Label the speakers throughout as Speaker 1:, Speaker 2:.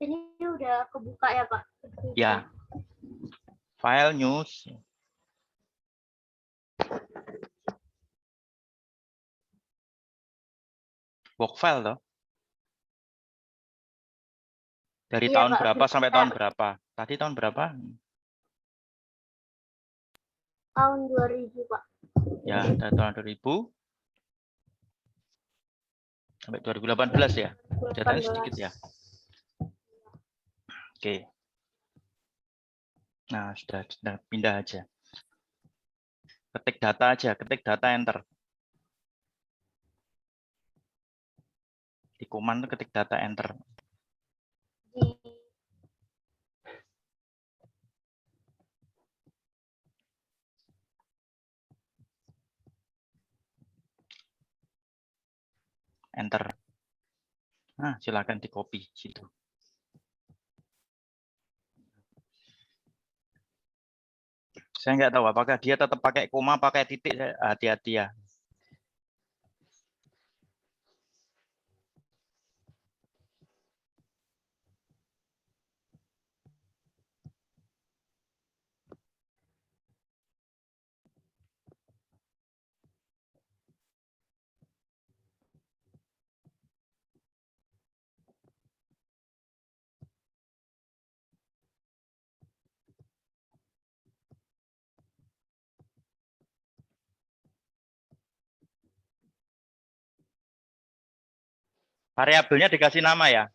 Speaker 1: Ini udah kebuka ya, Pak?
Speaker 2: Ya. File news. Work file toh. Dari
Speaker 1: Iya,
Speaker 2: tahun
Speaker 1: Pak.
Speaker 2: berapa sampai tahun berapa? Tadi tahun berapa?
Speaker 1: Tahun 2000, Pak.
Speaker 2: Ya, dari tahun 2000 sampai 2018 ya. Datanya sedikit ya. Oke. Nah, sudah pindah aja. Ketik data aja, ketik data enter. Di command ketik data enter. Enter. Nah, silakan di copy situ. Saya nggak tahu apakah dia tetap pakai koma, pakai titik, hati-hati ya. Variabelnya dikasih nama ya.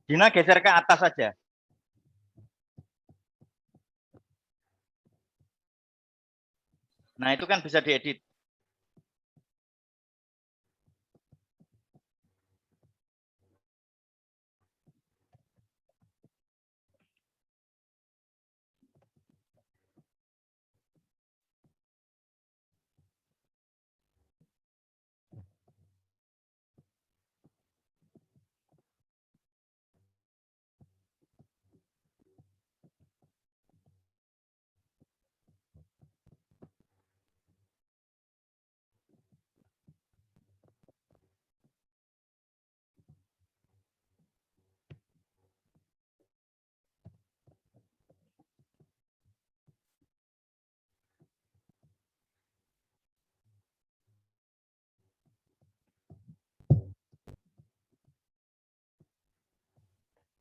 Speaker 2: Dina geser ke atas saja. Nah, itu kan bisa diedit.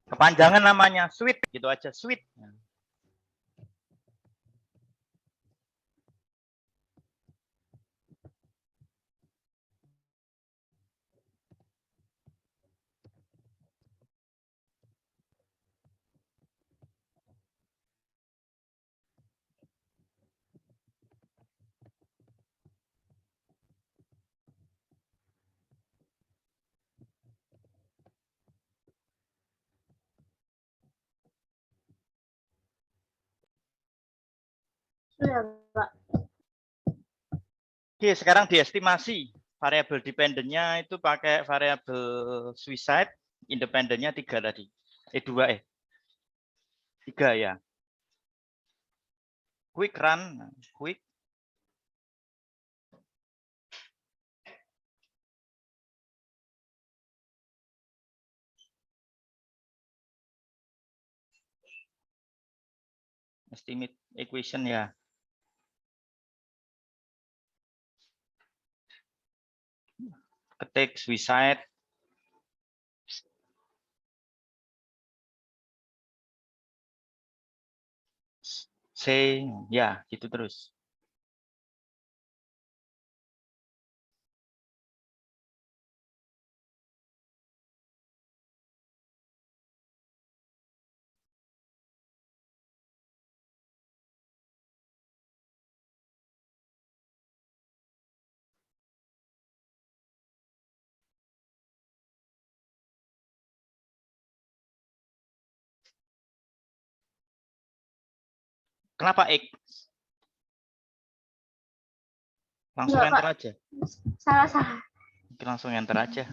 Speaker 2: Kepanjangan namanya suite gitu aja, suite.
Speaker 1: Sudah, Pak.
Speaker 2: Oke, sekarang diestimasi. Variabel dependent-nya itu pakai variabel suicide, independennya 3 tadi. 2 3 ya. Quick run, quick. Estimate equation ya. Ketik suicide. C, ya, gitu terus. Kenapa X? Langsung
Speaker 1: Enggak,
Speaker 2: enter
Speaker 1: Pak.
Speaker 2: aja.
Speaker 1: Salah.
Speaker 2: Langsung enter aja.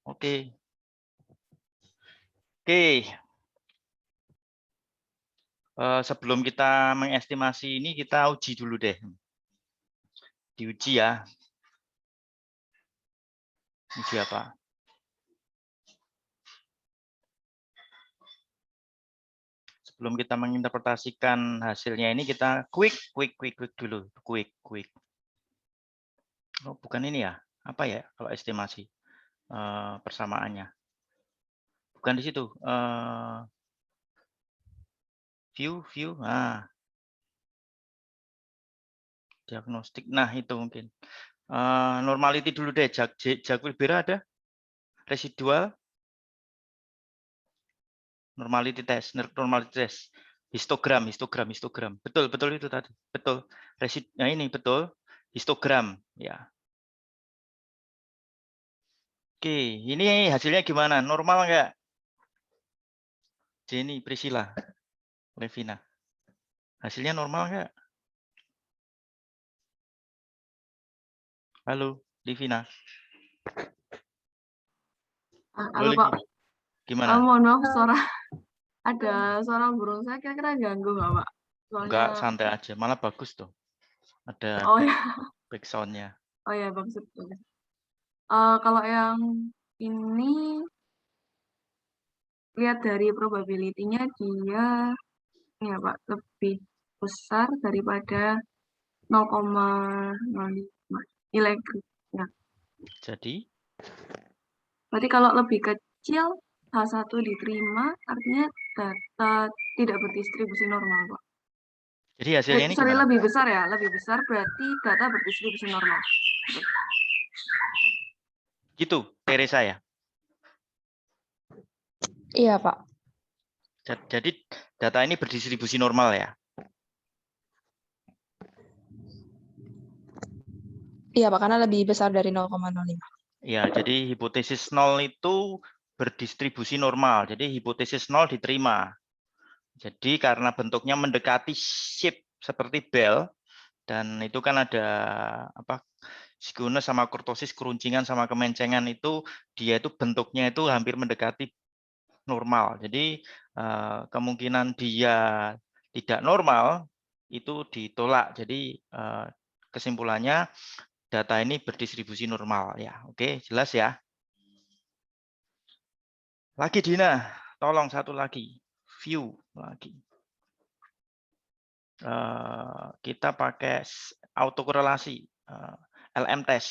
Speaker 2: Oke. Oke. Sebelum kita mengestimasi ini, kita uji dulu deh. Diuji ya. Uji apa? Sebelum kita menginterpretasikan hasilnya ini, kita quick dulu. Quick. Oh, bukan ini ya? Apa ya kalau estimasi persamaannya? Bukan di situ. View. Diagnostik. Nah, itu mungkin. Normality dulu deh. Jaquil-Bera ada? Residual? Normality test. Histogram. Betul itu tadi. Betul. Nah, ini betul. Histogram. Ya. Oke, ini hasilnya gimana? Normal nggak? Jenny, Priscilla, Levina. Hasilnya normal nggak? Halo, Livina.
Speaker 3: Halo Pak.
Speaker 2: Gimana?
Speaker 3: Mohon maaf ada suara burung saya kira-kira ganggu nggak Pak? Soalnya...
Speaker 2: Enggak, santai aja. Malah bagus tuh. Ada back sound-nya.
Speaker 3: Oh ya, bagus. Kalau yang ini lihat dari probability-nya dia ya Pak lebih besar daripada 0,05 nilai ya.
Speaker 2: Jadi?
Speaker 3: Berarti kalau lebih kecil H1 diterima artinya data tidak berdistribusi normal Pak.
Speaker 2: Jadi hasilnya ini gimana?
Speaker 3: Lebih besar berarti data berdistribusi normal.
Speaker 2: Gitu, Teresa ya?
Speaker 4: Iya, Pak.
Speaker 2: Jadi data ini berdistribusi normal ya?
Speaker 4: Iya, Pak, karena lebih besar dari 0,05.
Speaker 2: Ya, jadi hipotesis 0 itu berdistribusi normal. Jadi hipotesis 0 diterima. Jadi karena bentuknya mendekati shape seperti bell, dan itu kan ada apa? Skewness sama kurtosis, keruncingan sama kemencengan itu dia itu bentuknya itu hampir mendekati normal. Jadi kemungkinan dia tidak normal itu ditolak. Jadi kesimpulannya data ini berdistribusi normal ya. Oke, jelas ya. Lagi Dina, tolong satu lagi. View lagi. Kita pakai autokorelasi LM test.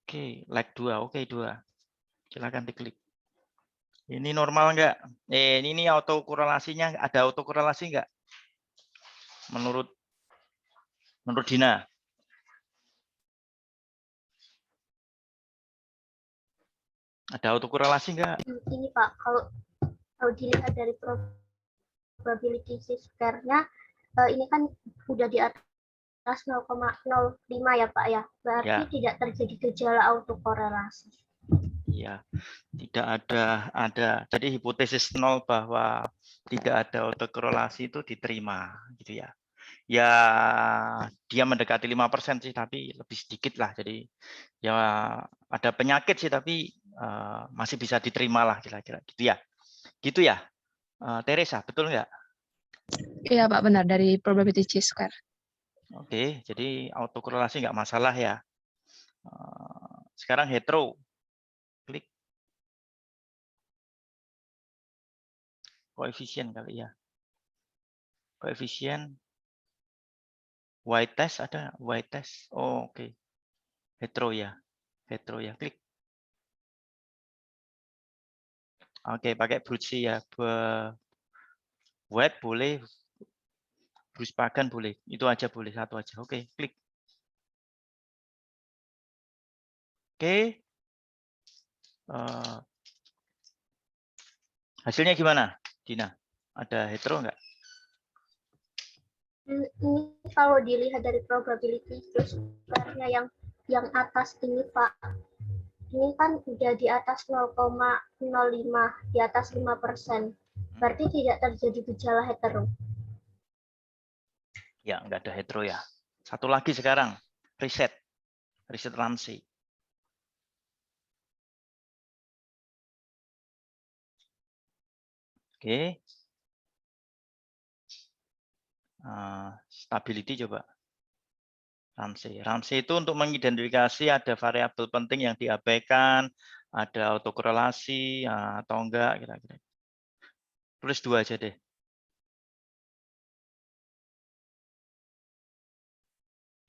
Speaker 2: Oke, like 2. Oke, 2. Silakan diklik. Ini normal enggak? Ini autokorelasinya ada autokorelasi enggak? Menurut Dina. Ada autokorelasi enggak?
Speaker 1: Ini Pak, kalau dilihat dari probability square-nya, ini kan udah di atas 0,05 ya Pak ya. Berarti
Speaker 2: Ya.
Speaker 1: tidak terjadi gejala autokorelasi.
Speaker 2: Iya, tidak ada. Jadi hipotesis 0 bahwa tidak ada autokorelasi itu diterima, gitu ya. Ya, dia mendekati 5% sih, tapi lebih sedikit lah. Jadi ya ada penyakit sih, tapi masih bisa diterima lah kira-kira. Gitu ya. Teresa, betul nggak?
Speaker 4: Iya, Pak, benar. Dari probability chi-square.
Speaker 2: Oke, jadi autokorelasi nggak masalah ya. Sekarang hetero. Klik. Koefisien kali ya. Koefisien. Y-test ada? Y-test. Oh, oke. Hetero ya. Klik. Oke, pakai Brute ya. Web boleh. Bruce Pagan boleh. Itu aja boleh. Satu aja. Oke, klik. Oke. Hasilnya gimana, Dina? Ada hetero nggak?
Speaker 1: Ini kalau dilihat dari probability square-nya yang atas ini Pak, ini kan udah di atas 0,05, di atas 5%. Berarti tidak terjadi gejala hetero.
Speaker 2: Ya, nggak ada hetero ya. Satu lagi sekarang, riset Ramsey. Oke. Stability coba. Ramsey itu untuk mengidentifikasi ada variabel penting yang diabaikan, ada autokorelasi atau enggak kira-kira. Tulis 2 aja deh.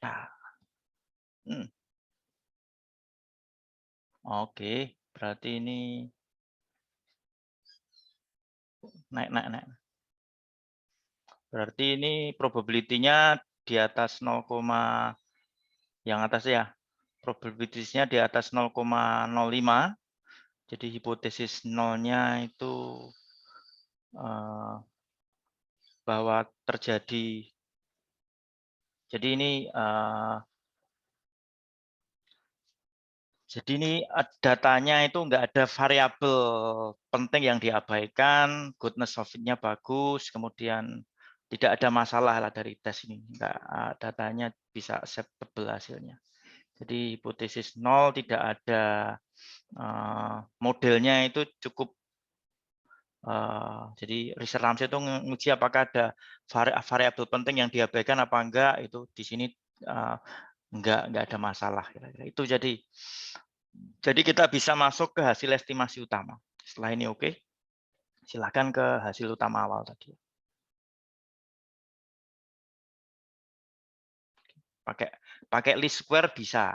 Speaker 2: Nah. Oke, berarti ini naik. Berarti ini probability-nya di atas 0, yang atas ya. Probability-nya di atas 0,05. Jadi hipotesis nolnya itu bahwa terjadi. Jadi ini datanya itu enggak ada variabel penting yang diabaikan, goodness of it-nya bagus, kemudian tidak ada masalah lah dari tes ini, enggak, datanya bisa acceptable hasilnya. Jadi hipotesis 0 tidak ada modelnya itu cukup. Jadi riset Ramsey itu menguji apakah ada variabel penting yang diabaikan apa enggak, itu di sini enggak ada masalah kira-kira. Itu jadi kita bisa masuk ke hasil estimasi utama. Setelah ini oke. Silakan ke hasil utama awal tadi. Pakai least square bisa.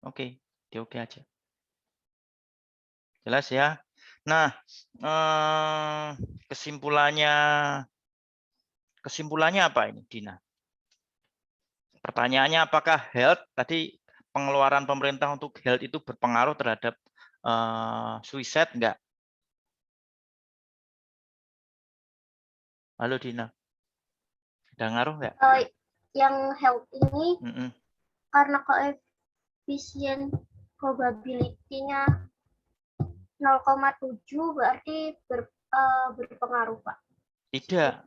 Speaker 2: Oke, oke aja. Jelas ya. Nah, kesimpulannya apa ini, Dina? Pertanyaannya apakah health tadi pengeluaran pemerintah untuk health itu berpengaruh terhadap suicide enggak? Halo Dina. Ada ngaruh enggak?
Speaker 1: Yang health ini karena koefisien probability-nya 0,7 berarti berpengaruh, Pak.
Speaker 2: Tidak.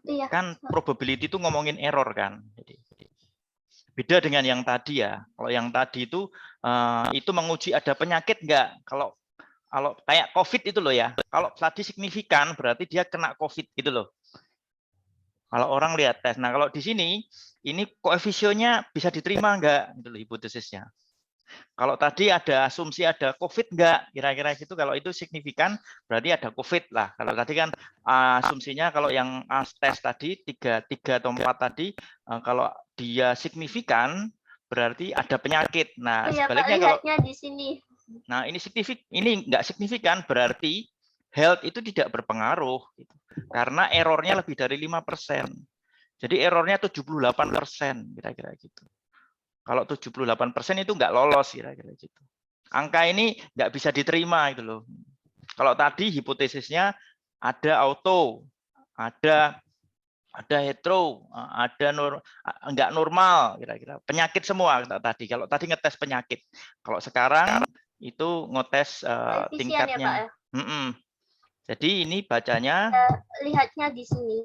Speaker 1: Iya.
Speaker 2: Kan probability itu ngomongin error kan. Jadi beda dengan yang tadi ya. Kalau yang tadi itu menguji ada penyakit enggak. Kalau kayak COVID itu loh ya. Kalau tadi signifikan berarti dia kena COVID gitu loh. Kalau orang lihat tes. Nah, kalau di sini ini koefisiennya bisa diterima enggak itu loh hipotesisnya. Kalau tadi ada asumsi ada COVID enggak, kira-kira gitu. Kalau itu signifikan berarti ada COVID lah. Kalau tadi kan asumsinya kalau yang tes tadi 3 atau 4 tadi, kalau dia signifikan berarti ada penyakit. Nah, sebaliknya kalau
Speaker 1: di sini.
Speaker 2: Nah, ini enggak signifikan berarti health itu tidak berpengaruh gitu. Karena errornya lebih dari 5%. Jadi errornya 78% kira-kira gitu. Kalau 78% itu nggak lolos kira-kira gitu. Angka ini nggak bisa diterima itu loh. Kalau tadi hipotesisnya ada auto, ada hetero, ada nggak normal kira-kira. Penyakit semua tadi. Kalau tadi ngetes penyakit. Kalau sekarang itu ngetes tingkatnya. Ya, jadi ini bacanya
Speaker 1: lihatnya di sini.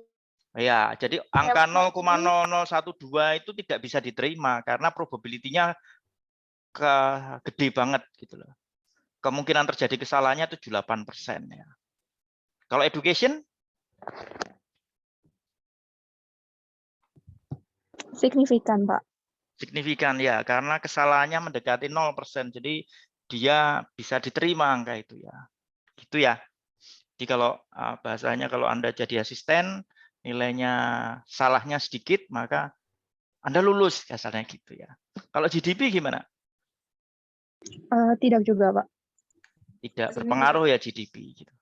Speaker 2: Ya, jadi angka 0,0012 itu tidak bisa diterima karena probability-nya gede banget gitu loh. Kemungkinan terjadi kesalahannya 78% ya. Kalau education?
Speaker 4: Signifikan, Pak.
Speaker 2: Signifikan ya, karena kesalahannya mendekati 0%. Jadi dia bisa diterima angka itu ya. Gitu ya. Jadi kalau bahasanya kalau Anda jadi asisten, nilainya salahnya sedikit, maka Anda lulus, kasarnya gitu ya. Kalau GDP gimana?
Speaker 4: Tidak juga, Pak.
Speaker 2: Tidak berpengaruh ya GDP. Gitu.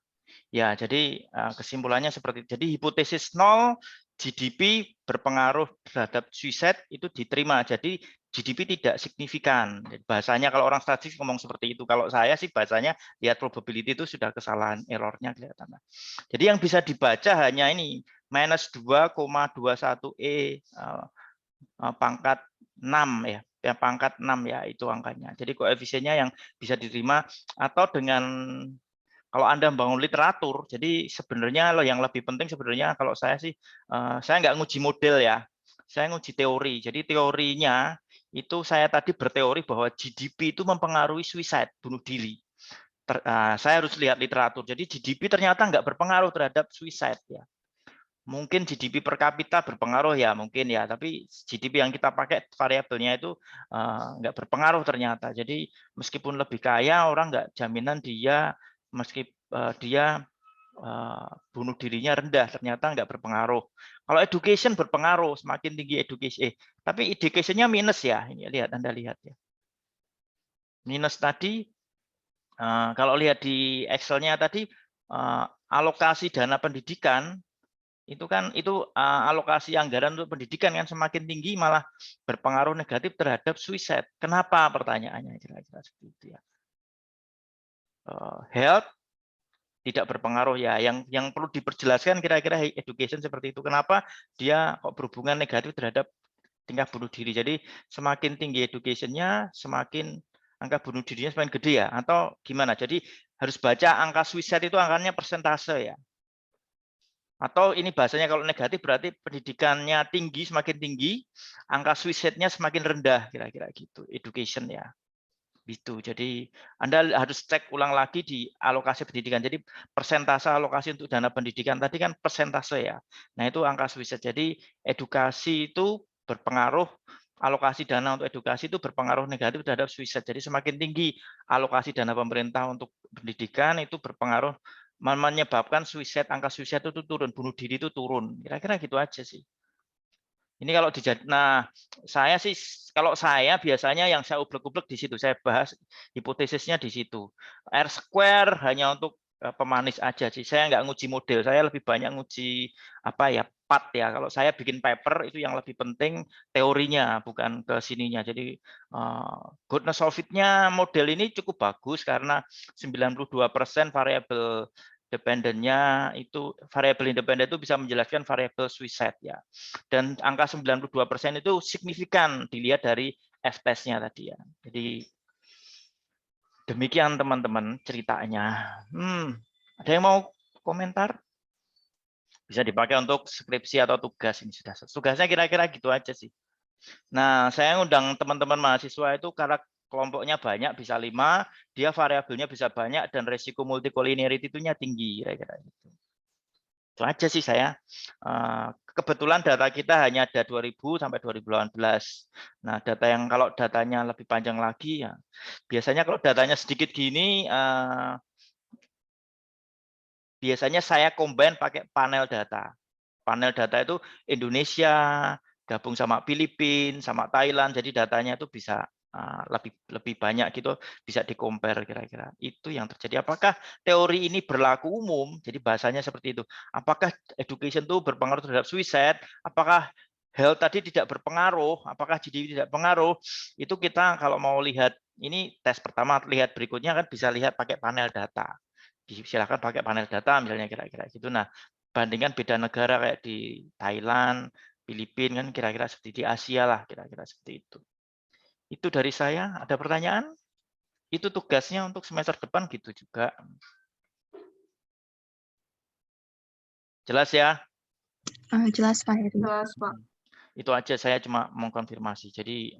Speaker 2: Ya, jadi kesimpulannya seperti itu. Jadi hipotesis 0, GDP berpengaruh terhadap suicide itu diterima. Jadi GDP tidak signifikan. Bahasanya kalau orang statistik ngomong seperti itu. Kalau saya sih bahasanya lihat probability itu sudah kesalahan, errornya kelihatan. Jadi yang bisa dibaca hanya ini, minus 2,21 E pangkat 6 ya. Ya, pangkat 6 ya itu angkanya. Jadi koefisiennya yang bisa diterima atau dengan kalau Anda membangun literatur, jadi sebenarnya yang lebih penting sebenarnya kalau saya sih, saya nggak nguji model ya, saya nguji teori. Jadi teorinya itu saya tadi berteori bahwa GDP itu mempengaruhi suicide, bunuh diri. Saya harus lihat literatur. Jadi GDP ternyata nggak berpengaruh terhadap suicide ya. Mungkin GDP per kapita berpengaruh ya, mungkin ya, tapi GDP yang kita pakai variabelnya itu nggak berpengaruh ternyata. Jadi meskipun lebih kaya, orang nggak jaminan dia dia bunuh dirinya rendah, ternyata nggak berpengaruh. Kalau education berpengaruh, semakin tinggi education. Tapi education-nya minus ya, ini lihat Anda lihat ya. Minus tadi, kalau lihat di Excel-nya tadi, alokasi dana pendidikan itu kan alokasi anggaran untuk pendidikan kan semakin tinggi malah berpengaruh negatif terhadap suicide. Kenapa pertanyaannya kira-kira seperti itu ya. Health tidak berpengaruh ya. Yang perlu diperjelaskan kira-kira education seperti itu. Kenapa dia kok berhubungan negatif terhadap tingkat bunuh diri. Jadi semakin tinggi education-nya, semakin angka bunuh dirinya semakin gede ya. Atau gimana? Jadi harus baca angka suicide itu angkanya persentase ya. Atau ini bahasanya kalau negatif berarti pendidikannya tinggi, semakin tinggi, angka suicide-nya semakin rendah, kira-kira gitu, education ya. Gitu. Jadi Anda harus cek ulang lagi di alokasi pendidikan. Jadi persentase alokasi untuk dana pendidikan tadi kan persentase ya. Nah itu angka suicide. Jadi edukasi itu berpengaruh, alokasi dana untuk edukasi itu berpengaruh negatif terhadap suicide. Jadi semakin tinggi alokasi dana pemerintah untuk pendidikan itu berpengaruh menyebabkan suicide, angka suicide itu turun, bunuh diri itu turun. Kira-kira gitu aja sih. Ini kalau nah saya sih kalau saya biasanya yang saya ublek-ublek di situ, saya bahas hipotesisnya di situ. R square hanya untuk pemanis aja sih. Saya nggak nguji model, saya lebih banyak nguji apa ya part ya. Kalau saya bikin paper itu yang lebih penting teorinya bukan ke sininya. Jadi goodness of it-nya model ini cukup bagus karena 92% variabel dependennya itu variabel independen itu bisa menjelaskan variabel suicide ya. Dan angka 92% itu signifikan dilihat dari F-test-nya tadi ya. Jadi demikian teman-teman ceritanya. Ada yang mau komentar? Bisa dipakai untuk skripsi atau tugas ini sudah. Tugasnya kira-kira gitu aja sih. Nah, saya undang teman-teman mahasiswa itu karena kelompoknya banyak, bisa 5, dia variabelnya bisa banyak, dan resiko multicollinearity itu-nya tinggi, kira-kira gitu. Itu aja sih saya. Kebetulan data kita hanya ada 2000 sampai 2018. Nah, data yang kalau datanya lebih panjang lagi, ya biasanya kalau datanya sedikit gini, biasanya saya combine pakai panel data. Panel data itu Indonesia, gabung sama Filipina, sama Thailand, jadi datanya itu bisa lebih banyak gitu, bisa di-compare kira-kira. Itu yang terjadi. Apakah teori ini berlaku umum? Jadi bahasanya seperti itu. Apakah education itu berpengaruh terhadap suicide? Apakah health tadi tidak berpengaruh? Apakah GDP tidak berpengaruh? Itu kita kalau mau lihat, ini tes pertama, lihat berikutnya kan bisa lihat pakai panel data. Silakan pakai panel data misalnya kira-kira gitu. Nah, bandingkan beda negara kayak di Thailand, Filipina kan kira-kira seperti di Asia lah, kira-kira seperti itu. Itu dari saya. Ada pertanyaan? Itu tugasnya untuk semester depan gitu juga. Jelas ya?
Speaker 4: Jelas Pak Heri.
Speaker 3: Jelas, Pak.
Speaker 2: Itu aja, saya cuma mengkonfirmasi. Jadi